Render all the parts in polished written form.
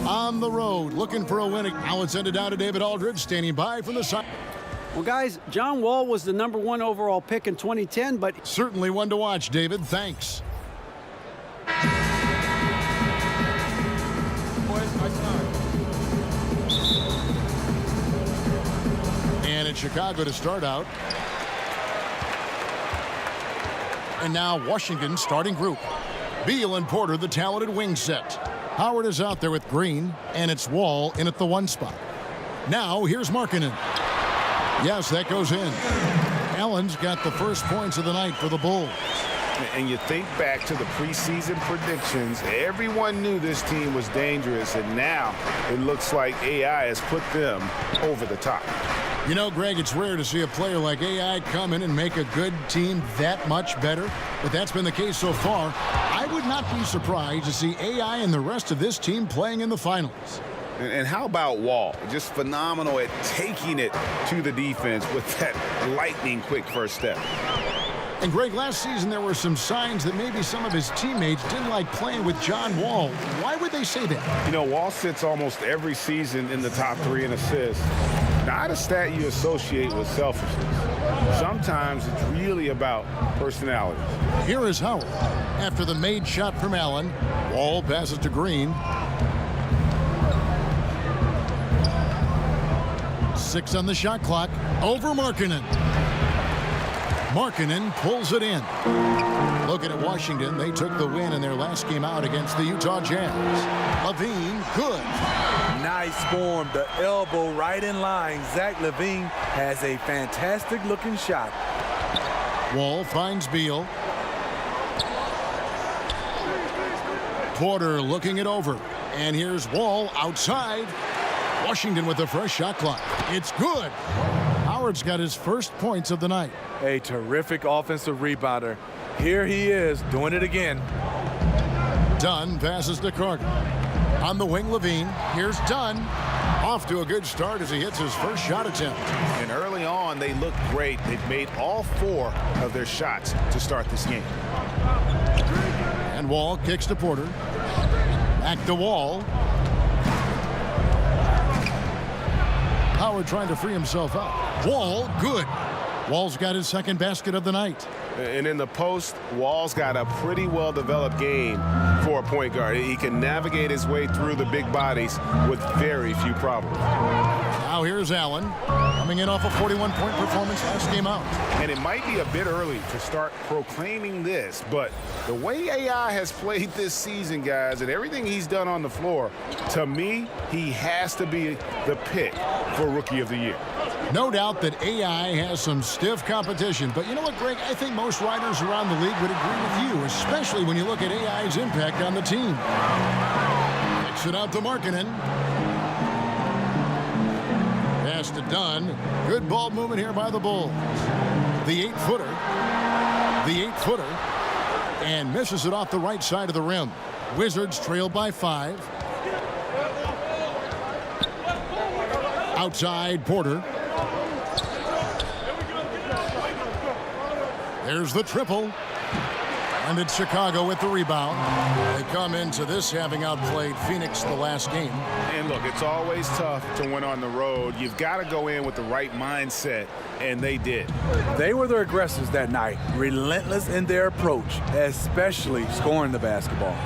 on the road, looking for a win. Now it's ended down to David Aldridge, standing by from the side. Well, guys, John Wall was the #1 overall pick in 2010, but certainly one to watch, David. Thanks. And it's Chicago to start out. And now Washington starting group. Beal and Porter, the talented wing set. Howard is out there with Green, and it's Wall in at the 1 spot. Now here's Markkanen. Yes, that goes in. Allen's got the first points of the night for the Bulls. And you think back to the preseason predictions, everyone knew this team was dangerous, and now it looks like AI has put them over the top. You know, Greg, it's rare to see a player like AI come in and make a good team that much better, but that's been the case so far. I would not be surprised to see AI and the rest of this team playing in the finals. And how about Wall? Just phenomenal at taking it to the defense with that lightning-quick first step. And, Greg, last season there were some signs that maybe some of his teammates didn't like playing with John Wall. Why would they say that? You know, Wall sits almost every season in the top 3 in assists. Not a stat you associate with selfishness. Sometimes it's really about personality. Here is Howard. After the made shot from Allen, Wall passes to Green. 6 on the shot clock. Over Markkanen. Markkanen pulls it in. Looking at Washington, they took the win in their last game out against the Utah Jazz. LaVine, good. Nice form, the elbow right in line. Zach LaVine has a fantastic looking shot. Wall finds Beal. Porter looking it over. And here's Wall outside. Washington with the fresh shot clock. It's good. Howard's got his first points of the night. A terrific offensive rebounder. Here he is doing it again. Dunn passes to Carter. On the wing, LaVine. Here's Dunn. Off to a good start as he hits his first shot attempt. And early on, they looked great. They've made all 4 of their shots to start this game. And Wall kicks to Porter. Back to Wall. Howard trying to free himself up. Wall, good. Wall's got his second basket of the night. And in the post, Wall's got a pretty well-developed game for a point guard. He can navigate his way through the big bodies with very few problems. Now here's Allen, coming in off a 41-point performance last game out. And it might be a bit early to start proclaiming this, but the way AI has played this season, guys, and everything he's done on the floor, to me, he has to be the pick for Rookie of the Year. No doubt that AI has some stiff competition, but you know what, Greg? I think most writers around the league would agree with you, especially when you look at AI's impact on the team. Kicks it out to Markkanen. Pass to Dunn. Good ball movement here by the Bulls. The 8-footer. The 8-footer. And misses it off the right side of the rim. Wizards trail by 5. Outside, Porter. There's the triple. And it's Chicago with the rebound. They come into this having outplayed Phoenix the last game. And look, it's always tough to win on the road. You've got to go in with the right mindset, and they did. They were the aggressors that night, relentless in their approach, especially scoring the basketball.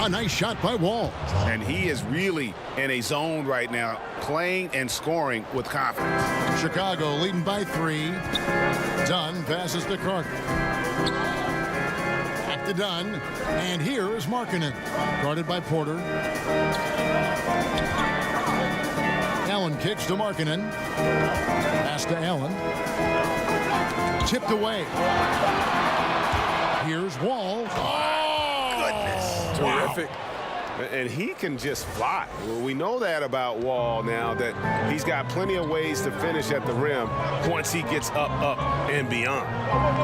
A nice shot by Wall. And he is really in a zone right now, playing and scoring with confidence. Chicago leading by 3. Dunn passes to Carter. Back to Dunn. And here is Markkanen. Guarded by Porter. Allen kicks to Markkanen. Pass to Allen. Tipped away. Here's Wall. Oh, goodness. Terrific. Wow. And he can just fly. Well, we know that about Wall now, that he's got plenty of ways to finish at the rim once he gets up, and beyond.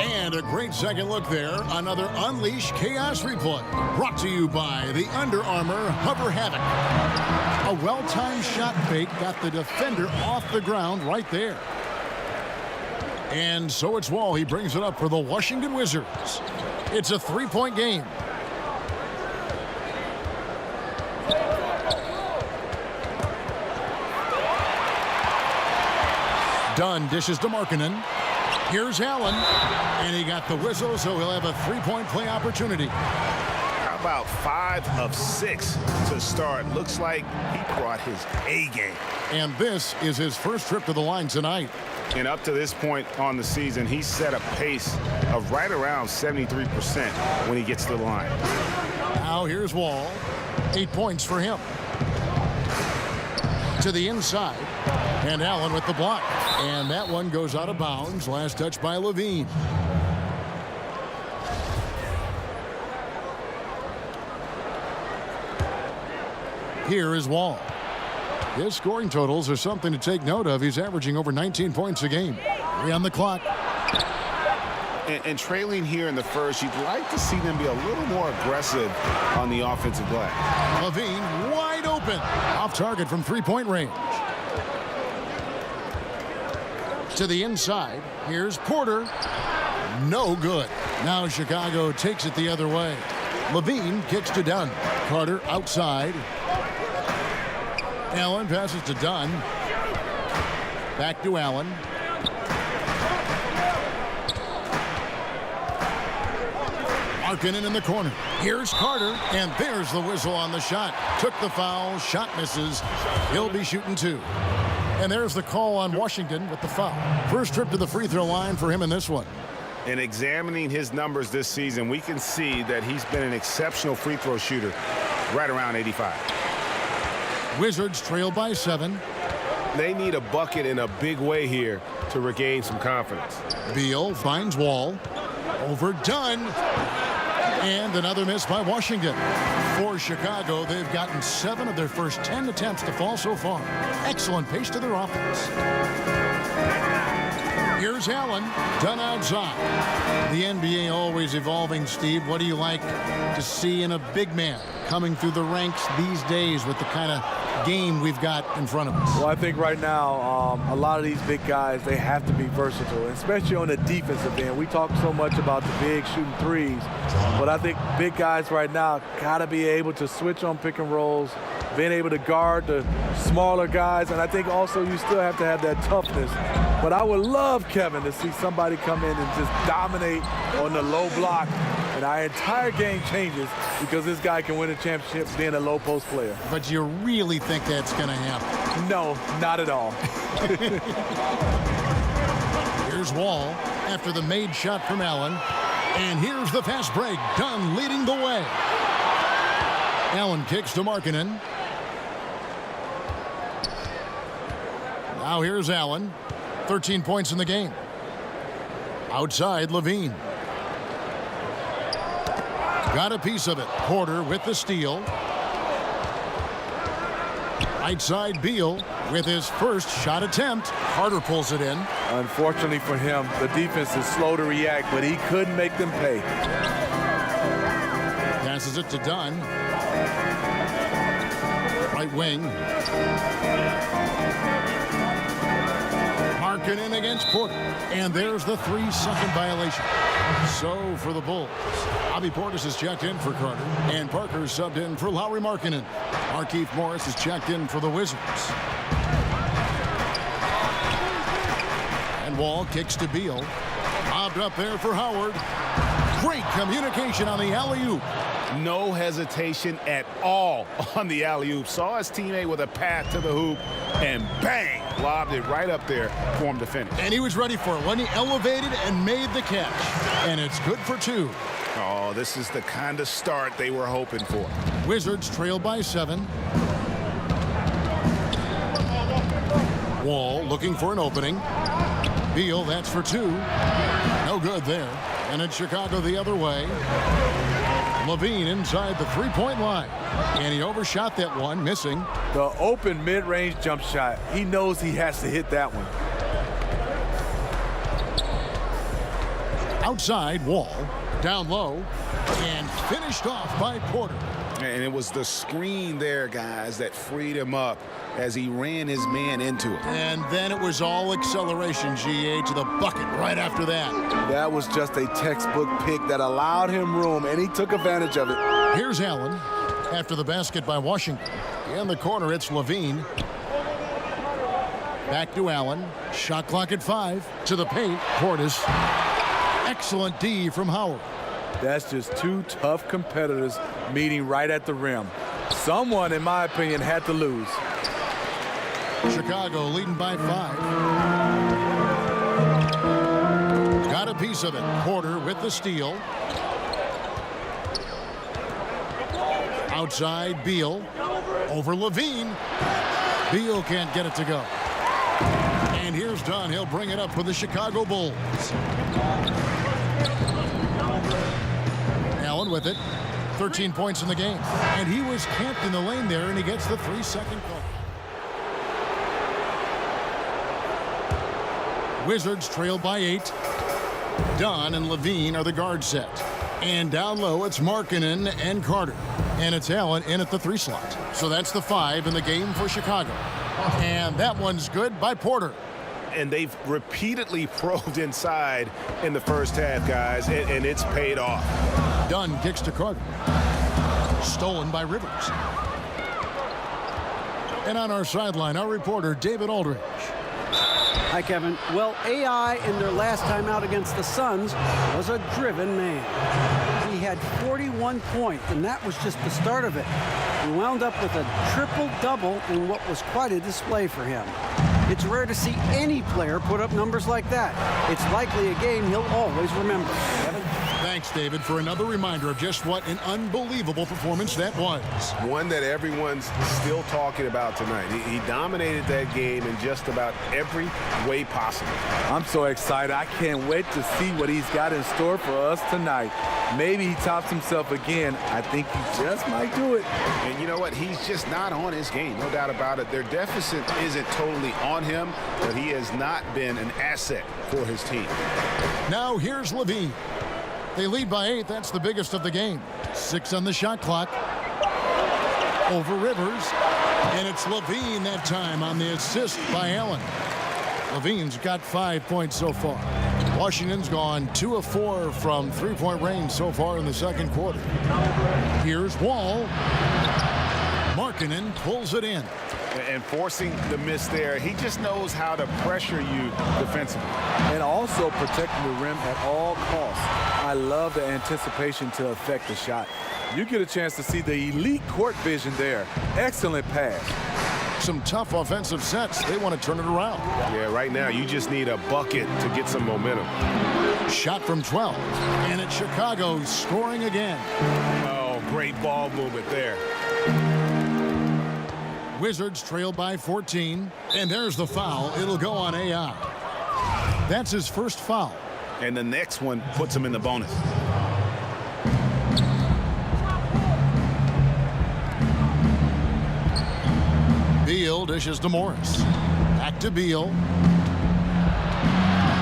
And a great second look there. Another Unleash Chaos replay. Brought to you by the Under Armour Hover Havoc. A well-timed shot fake got the defender off the ground right there. And so it's Wall. He brings it up for the Washington Wizards. It's a 3-point game. Dunn dishes to Markkanen. Here's Allen, and he got the whistle, so he'll have a three-point play opportunity. How about 5 of 6 to start? Looks like he brought his A game. And this is his first trip to the line tonight. And up to this point on the season, he's set a pace of right around 73% when he gets to the line. Now here's Wall. 8 points for him. To the inside. And Allen with the block. And that one goes out of bounds. Last touch by Levine. Here is Wall. His scoring totals are something to take note of. He's averaging over 19 points a game. 3 on the clock. And trailing here in the first, you'd like to see them be a little more aggressive on the offensive glass. Levine wide open. Off target from three-point range. To the inside. Here's Porter. No good. Now Chicago takes it the other way. Levine kicks to Dunn. Carter outside. Allen passes to Dunn. Back to Allen. Markkanen in the corner. Here's Carter, and there's the whistle on the shot. Took the foul, shot misses. He'll be shooting 2. And there's the call on Washington with the foul. First trip to the free throw line for him in this one. And examining his numbers this season, we can see that he's been an exceptional free throw shooter, right around 85. Wizards trail by 7. They need a bucket in a big way here to regain some confidence. Beal finds Wall. Over Dunn. And another miss by Washington. For Chicago, they've gotten 7 of their first 10 attempts to fall so far. Excellent pace to their offense. Here's Allen. Dunn outside. The NBA always evolving, Steve. What do you like to see in a big man coming through the ranks these days with the kind of game we've got in front of us? Well, I think right now, a lot of these big guys, they have to be versatile, especially on the defensive end. We talk so much about the big shooting threes, but I think big guys right now got to be able to switch on pick and rolls, being able to guard the smaller guys, and I think also you still have to have that toughness. But I would love, Kevin, to see somebody come in and just dominate on the low block, and our entire game changes because this guy can win a championship being a low post player. But you really think that's going to happen? No, not at all. Here's Wall after the made shot from Allen. And here's the fast break. Dunn leading the way. Allen kicks to Markkanen. Now here's Allen. 13 points in the game. Outside, Levine. Got a piece of it. Porter with the steal. Right side, Beal with his first shot attempt. Carter pulls it in. Unfortunately for him, the defense is slow to react, but he couldn't make them pay. Passes it to Dunn. Right wing. Markkanen against Porter. And there's the 3-second violation. So for the Bulls, Bobby Portis has checked in for Carter. And Parker subbed in for Lauri Markkanen. Markieff Morris has checked in for the Wizards. And Wall kicks to Beal. Lobbed up there for Howard. Great communication on the alley-oop. No hesitation at all on the alley-oop. Saw his teammate with a path to the hoop, and bang, lobbed it right up there for him to finish. And he was ready for it when he elevated and made the catch. And it's good for 2. Oh, this is the kind of start they were hoping for. Wizards trail by 7. Wall looking for an opening. Beal, that's for 2. No good there. And it's Chicago the other way. Levine inside the three-point line. And he overshot that one, missing. The open mid-range jump shot. He knows he has to hit that one. Outside, Wall. Down low. And finished off by Porter. And it was the screen there, guys, that freed him up as he ran his man into it. And then it was all acceleration, GA, to the bucket right after that. That was just a textbook pick that allowed him room, and he took advantage of it. Here's Allen after the basket by Washington. In the corner, it's Levine. Back to Allen. Shot clock at 5. To the paint. Portis. Excellent D from Howard. That's just two tough competitors meeting right at the rim. Someone, in my opinion, had to lose. Chicago leading by 5. Got a piece of it. Porter with the steal. Outside, Beal. Over Levine. Beal can't get it to go. And here's Dunn. He'll bring it up for the Chicago Bulls. Allen with it. 13 points in the game. And he was camped in the lane there, and he gets the 3-second call. Wizards trail by 8. Dunn and Levine are the guard set. And down low, it's Markkanen and Carter. And it's Allen in at the 3 slot. So that's the 5 in the game for Chicago. And that one's good by Porter. And they've repeatedly probed inside in the first half, guys, and it's paid off. Dunn kicks to Carter. Stolen by Rivers. And on our sideline, our reporter, David Aldridge. Hi, Kevin. Well, AI in their last time out against the Suns was a driven man. He had 41 points, and that was just the start of it. He wound up with a triple-double in what was quite a display for him. It's rare to see any player put up numbers like that. It's likely a game he'll always remember. Kevin? Thanks, David, for another reminder of just what an unbelievable performance that was. One that everyone's still talking about tonight. He dominated that game in just about every way possible. I'm so excited. I can't wait to see what he's got in store for us tonight. Maybe he tops himself again. I think he just might do it. And you know what? He's just not on his game. No doubt about it. Their deficit isn't totally on him, but he has not been an asset for his team. Now here's Levine. They lead by 8. That's the biggest of the game. 6 on the shot clock. Over Rivers. And it's Levine that time on the assist by Allen. Levine's got 5 points so far. Washington's gone 2 of 4 from three-point range so far in the second quarter. Here's Wall. Markkanen pulls it in. And forcing the miss there, he just knows how to pressure you defensively. And also protecting the rim at all costs. I love the anticipation to affect the shot. You get a chance to see the elite court vision there. Excellent pass. Some tough offensive sets. They want to turn it around. Yeah, right now you just need a bucket to get some momentum. Shot from 12. And it's Chicago scoring again. Oh, great ball movement there. Wizards trail by 14. And there's the foul. It'll go on AI. That's his first foul. And the next one puts him in the bonus. Beal dishes to Morris. Back to Beal.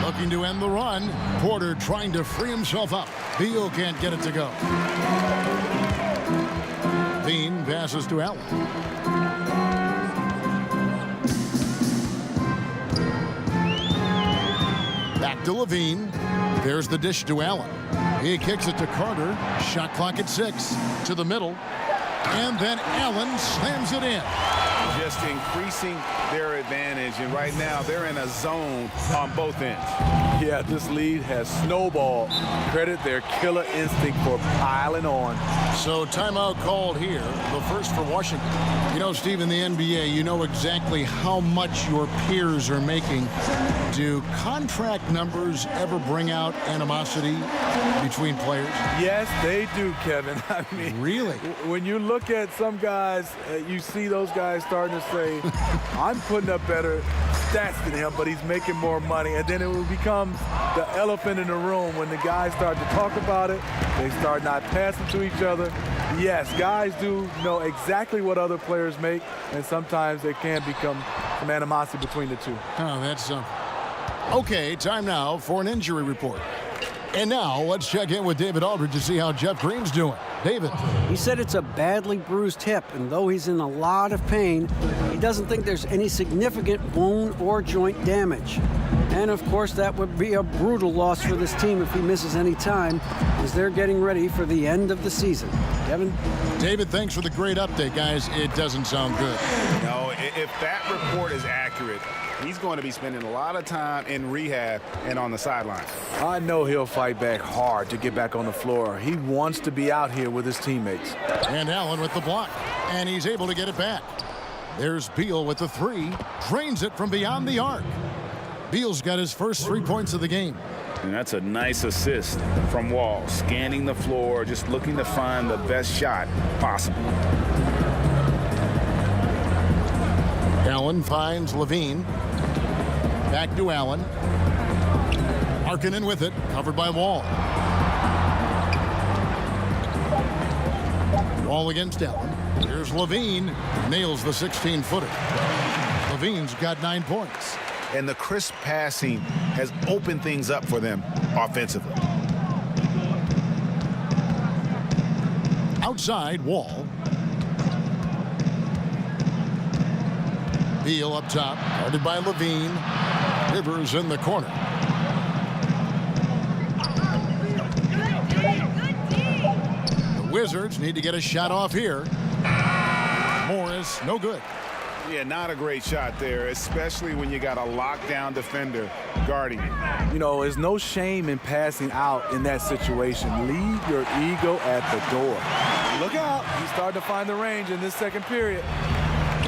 Looking to end the run. Porter trying to free himself up. Beal can't get it to go. Bean passes to Allen. Back to Levine. There's the dish to Allen. He kicks it to Carter. Shot clock at 6. To the middle. And then Allen slams it in. Just increasing their advantage, and right now they're in a zone on both ends. Yeah, this lead has snowballed. Credit their killer instinct for piling on. So timeout called here, the first for Washington. You know, Steve, in the NBA, you know exactly how much your peers are making. Do contract numbers ever bring out animosity between players? Yes, they do, Kevin. I mean, really? When you look at some guys, you see those guys starting to say, I'm putting up better stats than him, but he's making more money. And then it will become the elephant in the room when the guys start to talk about it. They start not passing to each other. Yes, guys do know exactly what other players make, and sometimes there can become some animosity between the two. Oh, that's something. Okay, time now for an injury report. And now let's check in with David Aldridge to see how Jeff Green's doing. David. He said it's a badly bruised hip, and though he's in a lot of pain, he doesn't think there's any significant bone or joint damage. And of course, that would be a brutal loss for this team if he misses any time, as they're getting ready for the end of the season. Kevin? David, thanks for the great update, guys. It doesn't sound good. No, if that report is accurate, he's going to be spending a lot of time in rehab and on the sideline. I know he'll fight back hard to get back on the floor. He wants to be out here with his teammates. And Allen with the block, and he's able to get it back. There's Beal with the three, drains it from beyond the arc. Beal's got his first 3 points of the game. And that's a nice assist from Wall, scanning the floor, just looking to find the best shot possible. Allen finds Levine. Back to Allen. Markkanen with it, covered by Wall. Wall against Allen. Here's Levine, nails the 16-footer. Levine's got 9 points. And the crisp passing has opened things up for them offensively. Outside, Wall. Beal up top, guarded by Levine. Rivers in the corner. The Wizards need to get a shot off here. Morris, no good. Yeah, not a great shot there, especially when you got a lockdown defender guarding you. You know, there's no shame in passing out in that situation. Leave your ego at the door. Look out. He's starting to find the range in this second period.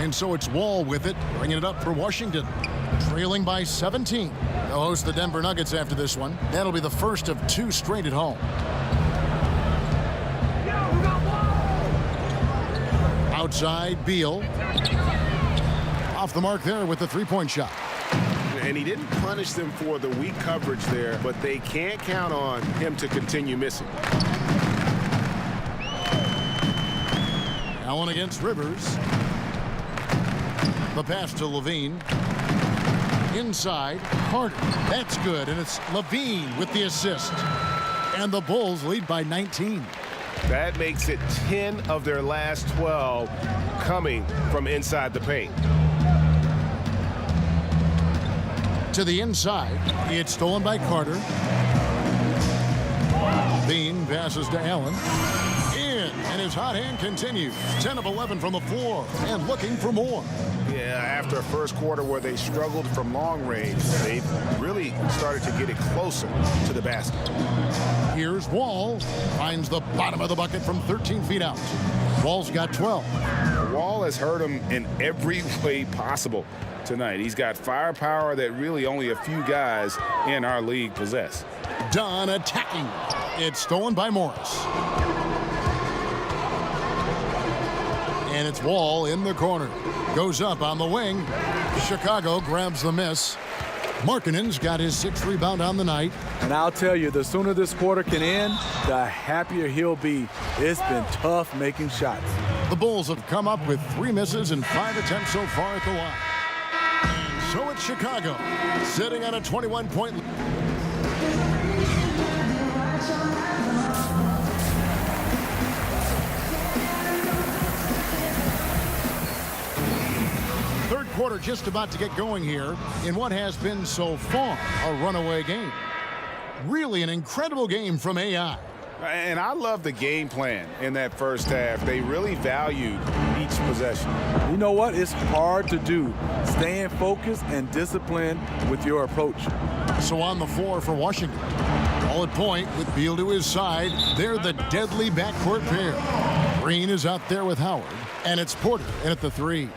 And so it's Wall with it, bringing it up for Washington. Trailing by 17. They'll host the Denver Nuggets after this one. That'll be the first of 2 straight at home. Outside, Beal. Off the mark there with the 3-point shot. And he didn't punish them for the weak coverage there, but they can't count on him to continue missing. Allen against Rivers. The pass to Levine. Inside, Carter. That's good, and it's Levine with the assist. And the Bulls lead by 19. That makes it 10 of their last 12 coming from inside the paint. To the inside, it's stolen by Carter. Bean passes to Allen. In, and his hot hand continues. 10 of 11 from the floor, and looking for more. Yeah, after a first quarter where they struggled from long range, they really started to get it closer to the basket. Here's Wall. Finds the bottom of the bucket from 13 feet out. Wall's got 12. Wall has hurt him in every way possible tonight. He's got firepower that really only a few guys in our league possess. Dunn attacking. It's stolen by Morris. And it's Wall in the corner. Goes up on the wing. Chicago grabs the miss. Markkanen's got his 6th rebound on the night. And I'll tell you, the sooner this quarter can end, the happier he'll be. It's been tough making shots. The Bulls have come up with 3 misses and 5 attempts so far at the line. And so it's Chicago, sitting on a 21-point lead. Third quarter just about to get going here in what has been so far a runaway game. Really an incredible game from AI. And I love the game plan in that first half. They really valued each possession. You know what? It's hard to do. Staying focused and disciplined with your approach. So on the floor for Washington. Ball at point with Beal to his side. They're the deadly backcourt pair. Green is out there with Howard. And it's Porter in at the 3.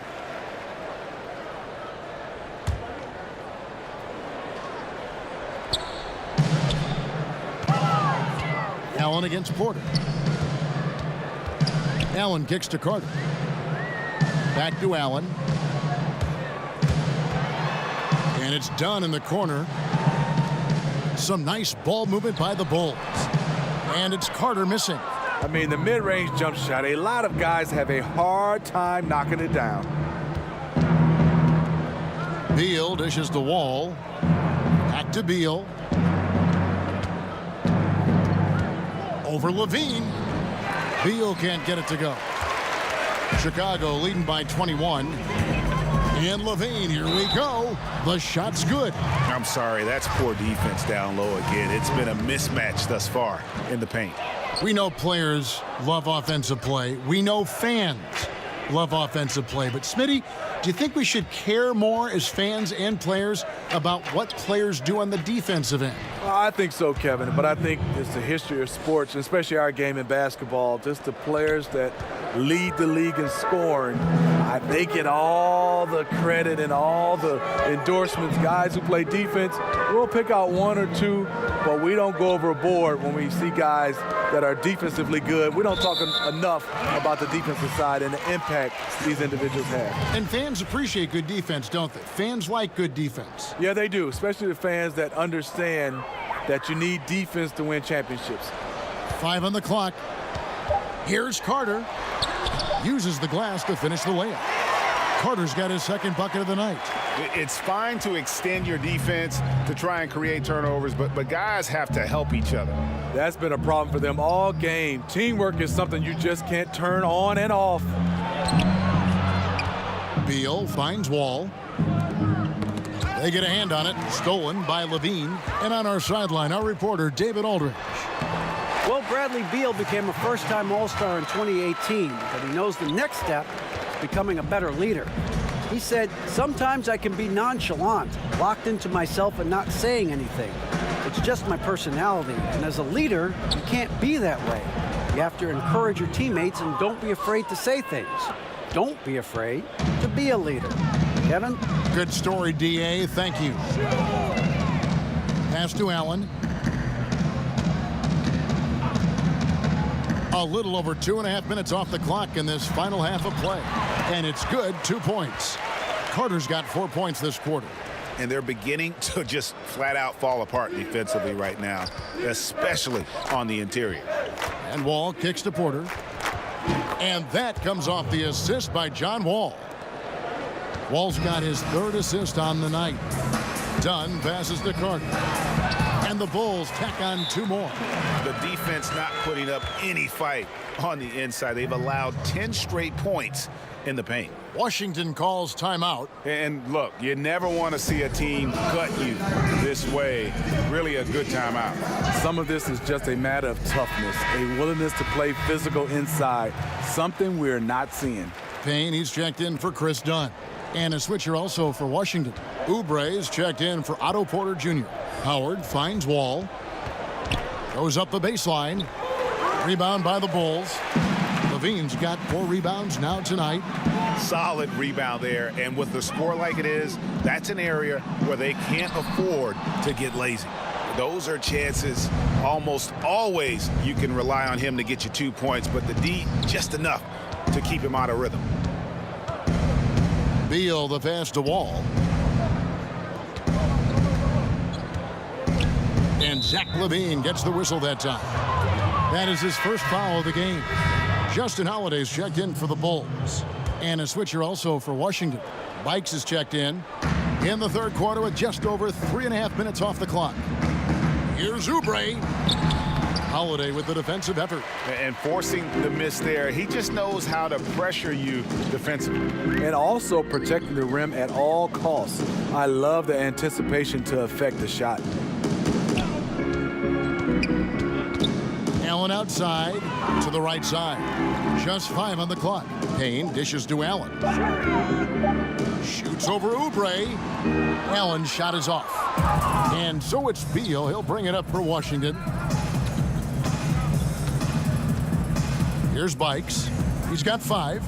Allen against Porter. Allen kicks to Carter. Back to Allen. And it's Dunn in the corner. Some nice ball movement by the Bulls. And it's Carter missing. I mean, the mid-range jump shot, a lot of guys have a hard time knocking it down. Beal dishes the Wall. Back to Beal. Over Levine. Beal can't get it to go. Chicago leading by 21. And Levine, here we go. The shot's good. I'm sorry, that's poor defense down low again. It's been a mismatch thus far in the paint. We know players love offensive play. We know fans love offensive play. But, Smitty, do you think we should care more as fans and players about what players do on the defensive end? Well, I think so, Kevin. But I think it's the history of sports, especially our game in basketball, just the players that lead the league in scoring. They get all the credit and all the endorsements. Guys who play defense, we'll pick out one or two, but we don't go overboard when we see guys that are defensively good. We don't talk enough about the defensive side and the impact these individuals have. And fans appreciate good defense, don't they? Fans like good defense. Yeah, they do, especially the fans that understand that you need defense to win championships. 5 on the clock. Here's Carter. Uses the glass to finish the layup. Carter's got his second bucket of the night. It's fine to extend your defense to try and create turnovers, but guys have to help each other. That's been a problem for them all game. Teamwork is something you just can't turn on and off. Beal finds Wall. They get a hand on it. Stolen by Levine. And on our sideline, our reporter, David Aldridge. Well, Bradley Beal became a first-time All-Star in 2018, but he knows the next step is becoming a better leader. He said, "Sometimes I can be nonchalant, locked into myself and not saying anything. It's just my personality, and as a leader, you can't be that way. You have to encourage your teammates and don't be afraid to say things. Don't be afraid to be a leader." Kevin? Good story, D.A. Thank you. Pass to Allen. A little over 2.5 minutes off the clock in this final half of play. And it's good, 2 points. Carter's got 4 points this quarter. And they're beginning to just flat out fall apart defensively right now, especially on the interior. And Wall kicks to Porter. And that comes off the assist by John Wall. Wall's got his 3rd assist on the night. Dunn passes to Carter. And the Bulls tack on 2 more. The defense not putting up any fight on the inside. They've allowed 10 straight points in the paint. Washington calls timeout. And look, you never want to see a team cut you this way. Really a good timeout. Some of this is just a matter of toughness, a willingness to play physical inside, something we're not seeing. Payne, he's checked in for Chris Dunn. And a switcher also for Washington. Oubre is checked in for Otto Porter Jr. Howard finds Wall. Goes up the baseline. Rebound by the Bulls. Levine's got 4 rebounds now tonight. Solid rebound there. And with the score like it is, that's an area where they can't afford to get lazy. Those are chances almost always you can rely on him to get you 2 points, but the D just enough to keep him out of rhythm. Beal the pass to Wall. And Zach LaVine gets the whistle that time. That is his first foul of the game. Justin Holiday's checked in for the Bulls. And a switcher also for Washington. Bikes is checked in the 3rd quarter with just over 3.5 minutes off the clock. Here's Oubre. Holiday with the defensive effort. And forcing the miss there. He just knows how to pressure you defensively. And also protecting the rim at all costs. I love the anticipation to affect the shot. Allen outside to the right side. Just 5 on the clock. Payne dishes to Allen. Shoots over Oubre. Allen's shot is off. And so it's Beal. He'll bring it up for Washington. Here's Bikes. He's got 5.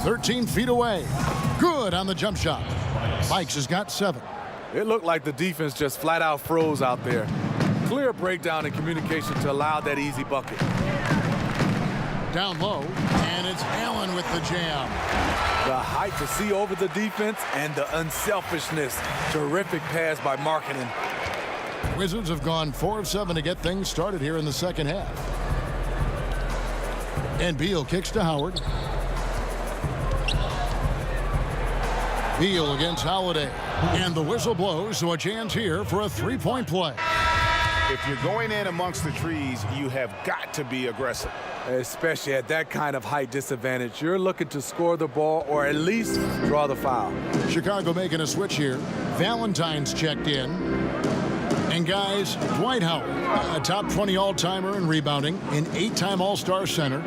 "13 feet away." Good on the jump shot. Bikes has got 7. It looked like the defense just flat out froze out there. Clear breakdown in communication to allow that easy bucket. Down low, and it's Allen with the jam. The height to see over the defense and the unselfishness. Terrific pass by Markkanen. Wizards have gone 4 of 7 to get things started here in the second half. And Beal kicks to Howard. Beal against Holiday. And the whistle blows, so a chance here for a 3-point play. If you're going in amongst the trees, you have got to be aggressive. Especially at that kind of height disadvantage. You're looking to score the ball or at least draw the foul. Chicago making a switch here. Valentine's checked in. And guys, Dwight Howard, a top 20 all-timer in rebounding, an 8-time All-Star center.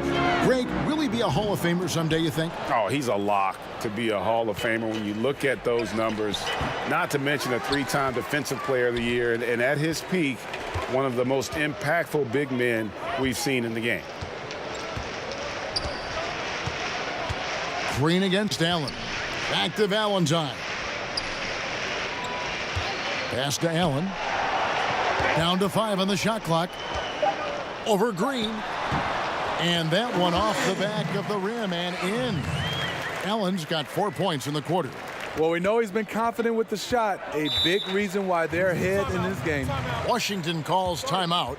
Greg, will he be a Hall of Famer someday, you think? Oh, he's a lock to be a Hall of Famer when you look at those numbers, not to mention a 3-time Defensive Player of the Year, and at his peak, one of the most impactful big men we've seen in the game. Green against Allen. Back to Valentine. Pass to Allen. Down to 5 on the shot clock. Over Green. And that one off the back of the rim and in. Allen's got 4 points in the quarter. Well, we know he's been confident with the shot. A big reason why they're ahead in this game. Washington calls timeout.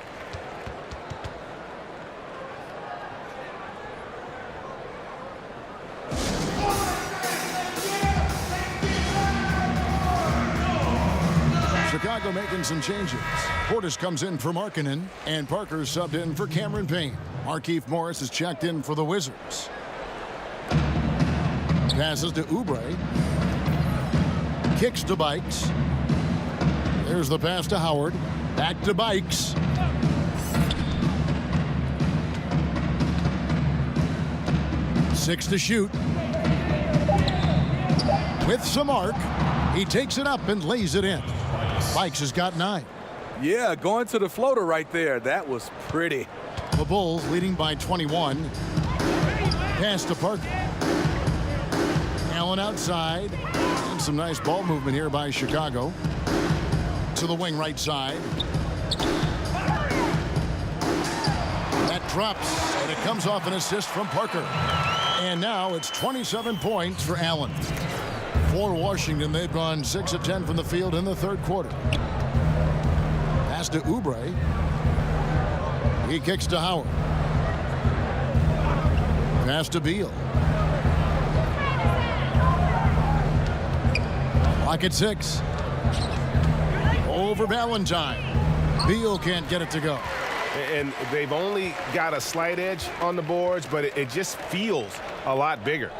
Chicago making some changes. Portis comes in for Markkanen, and Parker subbed in for Cameron Payne. Markieff Morris is checked in for the Wizards. Passes to Oubre. Kicks to Bikes. There's the pass to Howard. Back to Bikes. Six to shoot. With some arc, he takes it up and lays it in. Bikes has got 9. Yeah, going to the floater right there. That was pretty. The Bulls leading by 21. Pass to Parker. Allen outside. And some nice ball movement here by Chicago. To the wing right side. That drops, and it comes off an assist from Parker. And now it's 27 points for Allen. For Washington, they've gone 6 of 10 from the field in the third quarter. Pass to Oubre. He kicks to Howard. Pass to Beal. Clock at 6. Over Valentine. Beal can't get it to go. And they've only got a slight edge on the boards, but it just feels a lot bigger.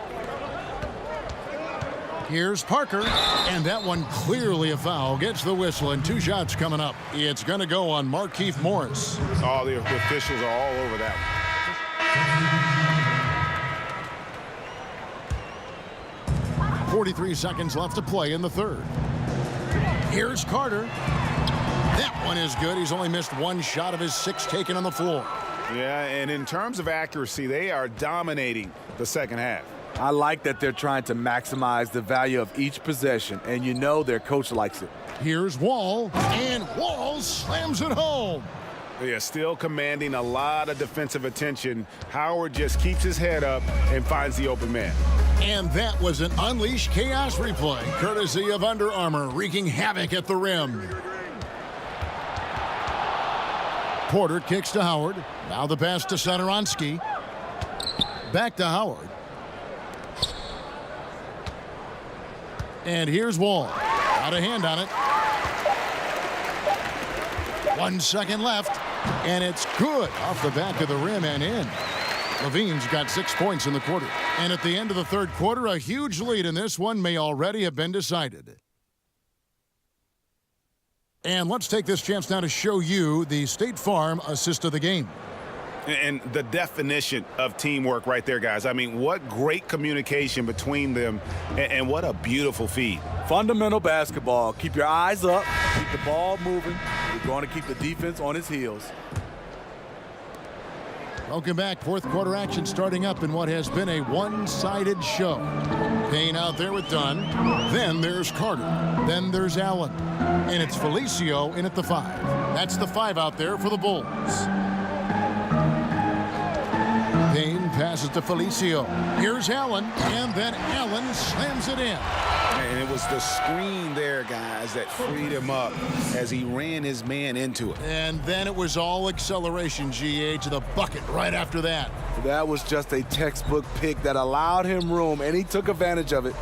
Here's Parker, and that one clearly a foul. Gets the whistle, and 2 shots coming up. It's going to go on Markieff Morris. All the officials are all over that one. 43 seconds left to play in the third. Here's Carter. That one is good. He's only missed 1 shot of his 6 taken on the floor. Yeah, and in terms of accuracy, they are dominating the second half. I like that they're trying to maximize the value of each possession, and you know their coach likes it. Here's Wall, and Wall slams it home. They are still commanding a lot of defensive attention. Howard just keeps his head up and finds the open man. And that was an Unleash Chaos replay, courtesy of Under Armour, wreaking havoc at the rim. Porter kicks to Howard. Now the pass to Satoransky. Back to Howard. And here's Wall. Got a hand on it. 1 second left. And it's good off the back of the rim and in. Levine's got 6 points in the quarter. And at the end of the third quarter, a huge lead in this one may already have been decided. And let's take this chance now to show you the State Farm assist of the game. And the definition of teamwork right there, guys. I mean, what great communication between them, and what a beautiful feed. Fundamental basketball. Keep your eyes up. Keep the ball moving. You're going to keep the defense on its heels. Welcome back. Fourth quarter action starting up in what has been a one-sided show. Payne out there with Dunn. Then there's Carter. Then there's Allen. And it's Felicio in at the 5. That's the 5 out there for the Bulls. Payne passes to Felicio. Here's Allen, and then Allen slams it in. And it was the screen there, guys, that freed him up as he ran his man into it. And then it was all acceleration, GA, to the bucket right after that. That was just a textbook pick that allowed him room, and he took advantage of it.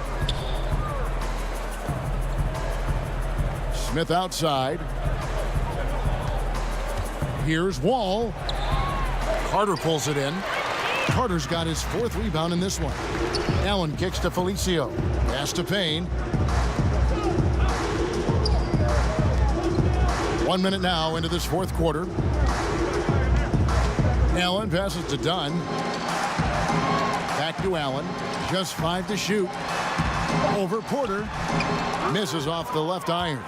Smith outside. Here's Wall. Carter pulls it in. Carter's got his 4th rebound in this one. Allen kicks to Felicio. Pass to Payne. 1 minute now into this 4th quarter. Allen passes to Dunn. Back to Allen. Just 5 to shoot. Over Porter. Misses off the left iron.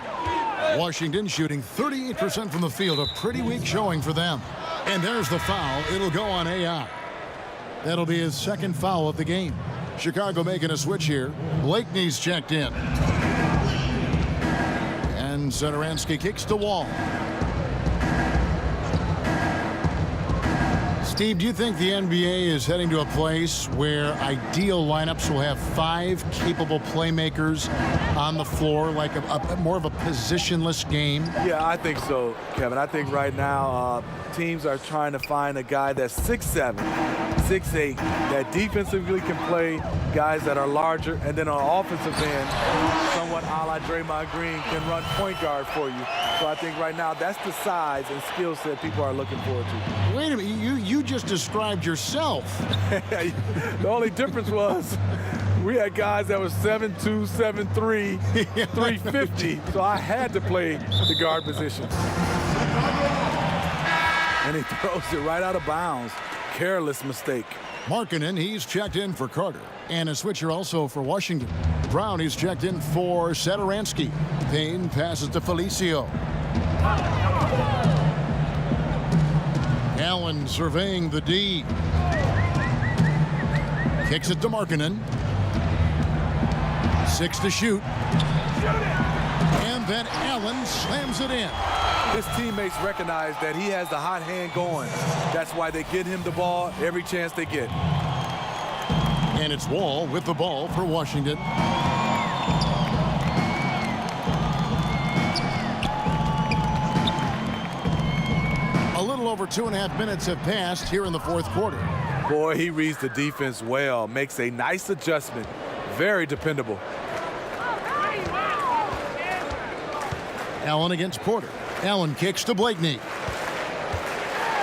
Washington shooting 38% from the field. A pretty weak showing for them. And there's the foul. It'll go on AI. That'll be his 2nd foul of the game. Chicago making a switch here. Blakeney's checked in. And Satoransky kicks to Wall. Steve, do you think the NBA is heading to a place where ideal lineups will have 5 capable playmakers on the floor, like more of a positionless game? Yeah, I think so, Kevin. I think right now teams are trying to find a guy that's 6'7", 6'8", that defensively can play, guys that are larger, and then on offensive end, someone a la Draymond Green can run point guard for you. So I think right now that's the size and skill set people are looking forward to. Wait a minute, you just described yourself. The only difference was we had guys that were 7'2", 7'3", 350, so I had to play the guard position. And he throws it right out of bounds. Careless mistake. Markkanen, he's checked in for Carter. And a switcher also for Washington. Brown, he's checked in for Satoransky. Payne passes to Felicio. Allen surveying the D. Kicks it to Markkanen. 6 to shoot. And then Allen slams it in. His teammates recognize that he has the hot hand going. That's why they get him the ball every chance they get. And it's Wall with the ball for Washington. A little over 2.5 minutes have passed here in the 4th quarter. Boy, he reads the defense well, makes a nice adjustment. Very dependable. Allen against Porter. Allen kicks to Blakeney.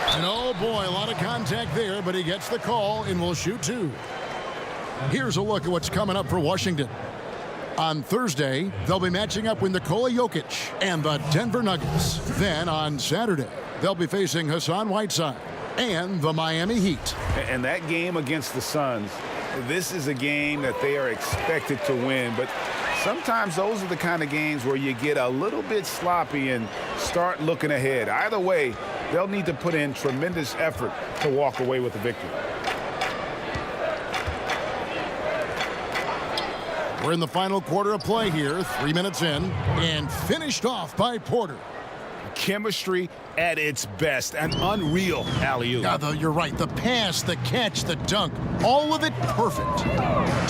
And oh boy, a lot of contact there, but he gets the call and will shoot 2. Here's a look at what's coming up for Washington. On Thursday, they'll be matching up with Nikola Jokic and the Denver Nuggets. Then on Saturday, they'll be facing Hassan Whiteside and the Miami Heat. And that game against the Suns, this is a game that they are expected to win, but sometimes those are the kind of games where you get a little bit sloppy and start looking ahead. Either way, they'll need to put in tremendous effort to walk away with the victory. We're in the final quarter of play here, 3 minutes in, and finished off by Porter. Chemistry at its best, an unreal alley-oop. Yeah, you're right. The pass, the catch, the dunk, all of it perfect.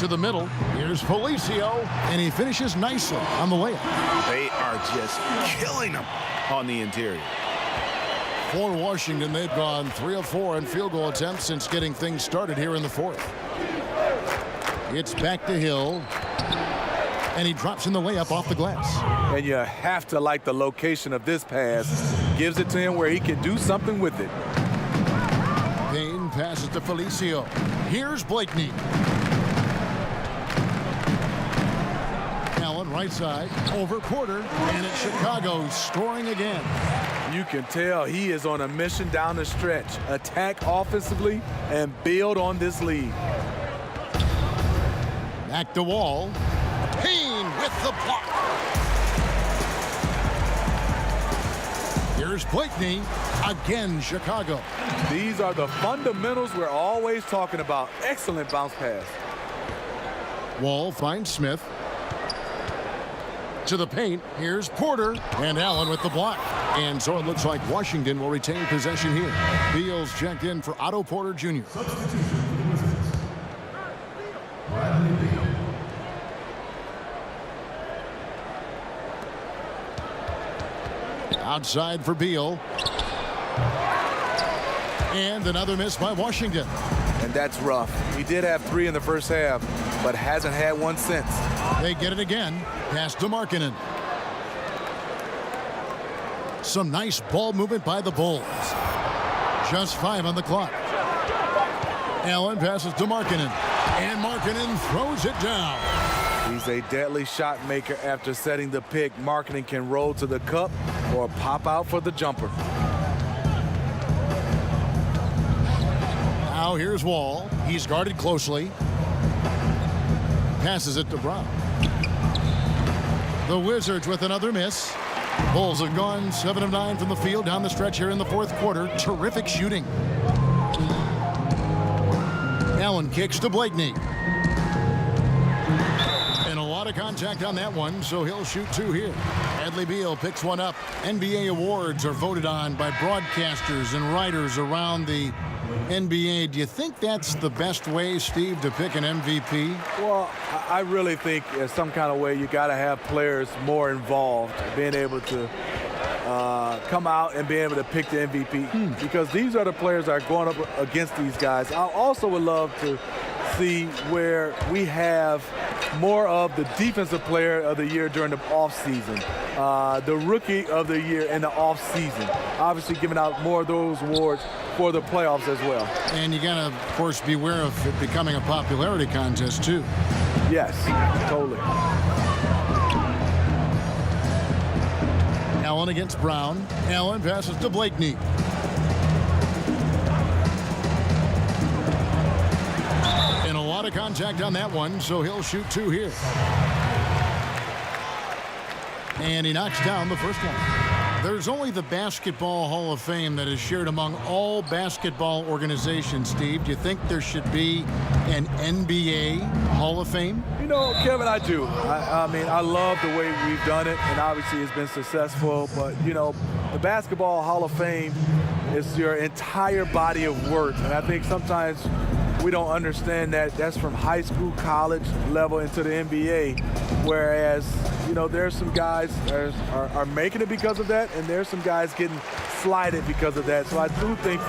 To the middle, here's Felicio, and he finishes nicely on the layup. They are just killing them on the interior. For Washington, they've gone 3 of 4 on field goal attempts since getting things started here in the 4th. It's back to Hill, and he drops in the layup off the glass. And you have to like the location of this pass. Gives it to him where he can do something with it. Payne passes to Felicio. Here's Blakeney. Allen right side over Porter, and it's Chicago scoring again. You can tell he is on a mission down the stretch. Attack offensively and build on this lead. Back to Wall. Payne with the block. Here's Blakeney. Again, Chicago. These are the fundamentals we're always talking about. Excellent bounce pass. Wall finds Smith. To the paint. Here's Porter. And Allen with the block. And so it looks like Washington will retain possession here. Beal's checked in for Otto Porter Jr. Outside for Beal. And another miss by Washington. And that's rough. He did have 3 in the first half, but hasn't had one since. They get it again. Pass to Markkanen. Some nice ball movement by the Bulls. Just 5 on the clock. Allen passes to Markkanen, and Markkanen throws it down. He's a deadly shot maker after setting the pick. Markkanen can roll to the cup or pop out for the jumper. Now here's Wall. He's guarded closely. Passes it to Brown. The Wizards with another miss. Bulls have gone 7 of 9 from the field down the stretch here in the fourth quarter. Terrific shooting. Allen kicks to Blakeney. And a lot of contact on that one, so he'll shoot 2 here. Bradley Beal picks one up. NBA awards are voted on by broadcasters and writers around the NBA. Do you think that's the best way, Steve, to pick an MVP? Well, I really think in some kind of way you got to have players more involved, being able to come out and be able to pick the MVP because these are the players that are going up against these guys. I also would love to see where we have more of the defensive player of the year during the offseason, the rookie of the year in the offseason, obviously giving out more of those awards for the playoffs as well. And you got to, of course, beware of it becoming a popularity contest, too. Yes, totally. Allen against Brown. Allen passes to Blakeney. And a lot of contact on that one, so he'll shoot 2 here. And he knocks down the first one. There's only the Basketball Hall of Fame that is shared among all basketball organizations, Steve. Do you think there should be an NBA Hall of Fame? You know, Kevin, I do. I mean, I love the way we've done it, and obviously it's been successful. But, you know, the Basketball Hall of Fame is your entire body of work. And I think sometimes we don't understand that that's from high school, college level into the NBA, whereas, you know, there's some guys are making it because of that, and there's some guys getting slighted because of that. So I do think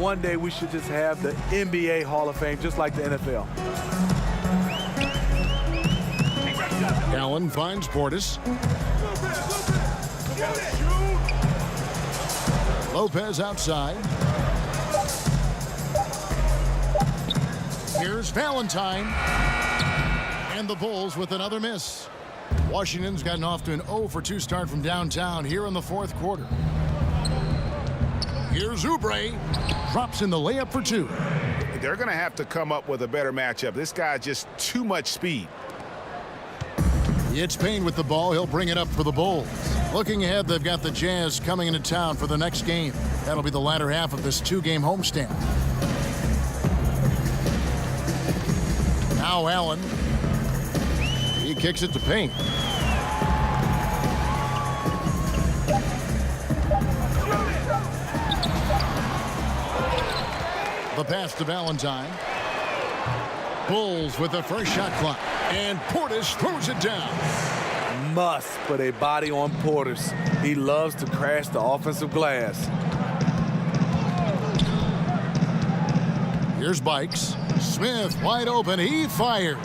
one day we should just have the NBA Hall of Fame, just like the NFL. Allen finds Portis. Lopez outside. Here's Valentine. And the Bulls with another miss. Washington's gotten off to an 0-for-2 start from downtown here in the fourth quarter. Here's Oubre. Drops in the layup for 2. They're going to have to come up with a better matchup. This guy just too much speed. It's Payne with the ball. He'll bring it up for the Bulls. Looking ahead, they've got the Jazz coming into town for the next game. That'll be the latter half of this 2-game homestand. Now Allen. He kicks it to Payne. The pass to Valentine. Bulls with the first shot clock. And Portis throws it down. Must put a body on Portis. He loves to crash the offensive glass. Here's Bikes. Smith wide open. He fires.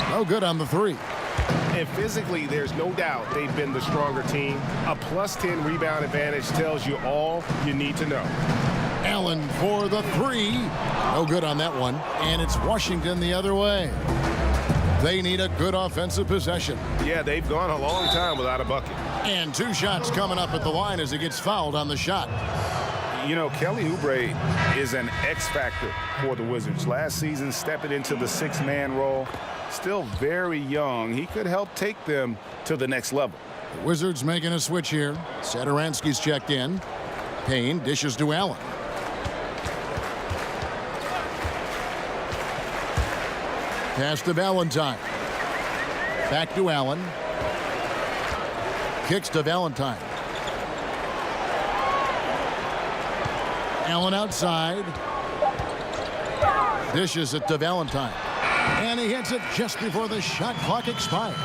No good on the 3. And physically, there's no doubt they've been the stronger team. A +10 rebound advantage tells you all you need to know. Allen for the 3. No good on that one. And it's Washington the other way. They need a good offensive possession. Yeah, they've gone a long time without a bucket. And 2 shots coming up at the line as he gets fouled on the shot. You know, Kelly Oubre is an X factor for the Wizards. Last season, stepping into the 6-man role. Still very young. He could help take them to the next level. The Wizards making a switch here. Satoransky's checked in. Payne dishes to Allen. Pass to Valentine. Back to Allen. Kicks to Valentine. Allen outside. Dishes it to Valentine. And he hits it just before the shot clock expires.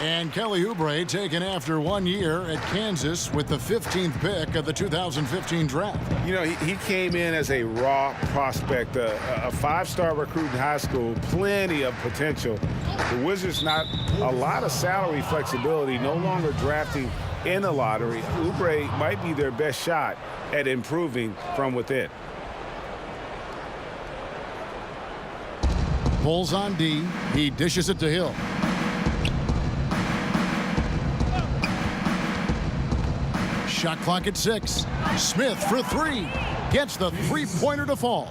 And Kelly Oubre taken after 1 year at Kansas with the 15th pick of the 2015 draft. You know, he came in as a raw prospect, a 5-star recruit in high school, plenty of potential. The Wizards not a lot of salary flexibility, no longer drafting in the lottery, Oubre might be their best shot at improving from within. Bulls on D. He dishes it to Hill. Shot clock at 6. Smith for 3. Gets the three-pointer to fall.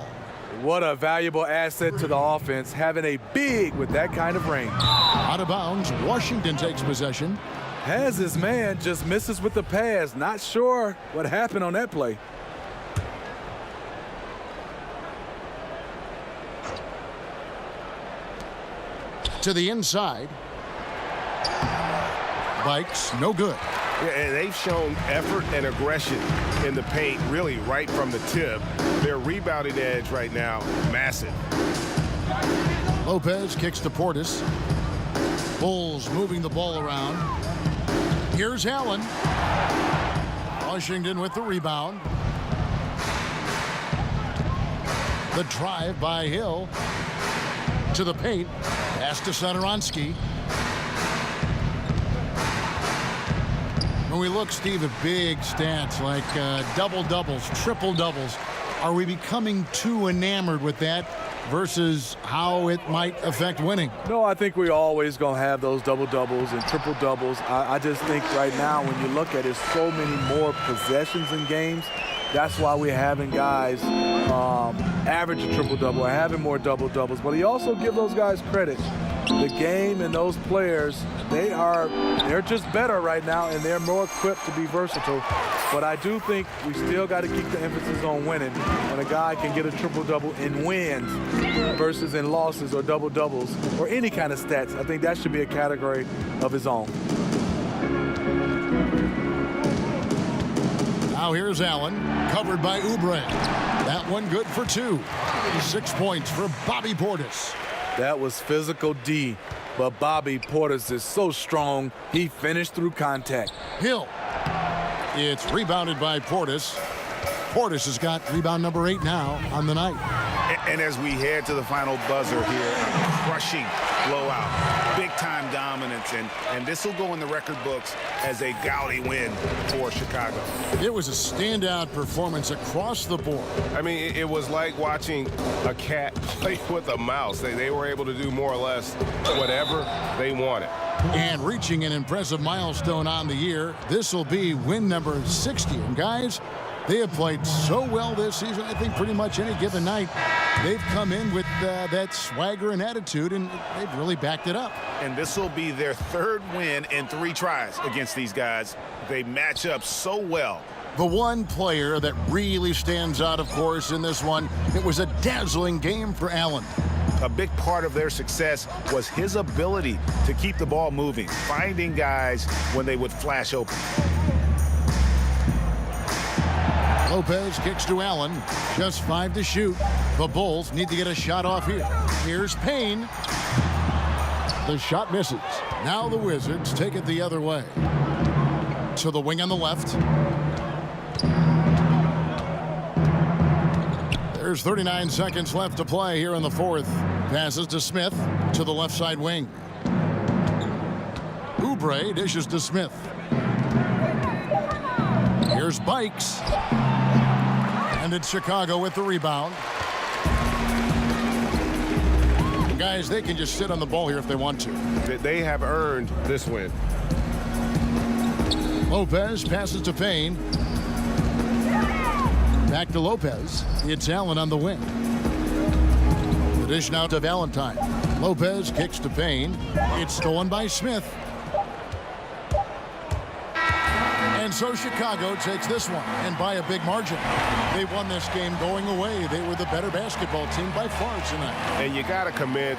What a valuable asset to the offense, having a big with that kind of range. Out of bounds, Washington takes possession. Has his man, just misses with the pass. Not sure what happened on that play. To the inside. Bikes, no good. Yeah, and they've shown effort and aggression in the paint, really right from the tip. Their rebounding edge right now, massive. Lopez kicks to Portis. Bulls moving the ball around. Here's Allen. Washington with the rebound. The drive by Hill. To the paint. Pass to Satoransky. When we look, Steve, at big stats like double-doubles, triple-doubles, are we becoming too enamored with that versus how it might affect winning? No, I think we're always going to have those double-doubles and triple-doubles. I just think right now when you look at it, so many more possessions in games. That's why we're having guys average a triple-double or having more double-doubles. But you also give those guys credit. The game and those players, they're just better right now, and they're more equipped to be versatile. But I do think we still got to keep the emphasis on winning. When a guy can get a triple-double in wins versus in losses or double-doubles or any kind of stats, I think that should be a category of his own. Now here's Allen, covered by Oubre. That one good for 2. 6 points for Bobby Portis. That was physical D, but Bobby Portis is so strong, he finished through contact. Hill. It's rebounded by Portis. Portis has got rebound number 8 now on the night. And as we head to the final buzzer here, crushing blowout, big-time dominance, and this will go in the record books as a gaudy win for Chicago. It was a standout performance across the board. I mean, it was like watching a cat play with a mouse. They were able to do more or less whatever they wanted. And reaching an impressive milestone on the year, this will be win number 60. And guys, they have played so well this season. I think pretty much any given night, they've come in with that swagger and attitude, and they've really backed it up. And this will be their 3rd win in 3 tries against these guys. They match up so well. The one player that really stands out, of course, in this one, it was a dazzling game for Allen. A big part of their success was his ability to keep the ball moving, finding guys when they would flash open. Lopez kicks to Allen. Just 5 to shoot. The Bulls need to get a shot off here. Here's Payne. The shot misses. Now the Wizards take it the other way. To the wing on the left. There's 39 seconds left to play here in the 4th. Passes to Smith to the left side wing. Oubre dishes to Smith. Here's Bikes. And it's Chicago with the rebound. Guys, they can just sit on the ball here if they want to. They have earned this win. Lopez passes to Payne. Back to Lopez. It's Allen on the wing. The dish now to Valentine. Lopez kicks to Payne. It's stolen by Smith. And so Chicago takes this one, and by a big margin. They won this game going away. They were the better basketball team by far tonight. And you got to commend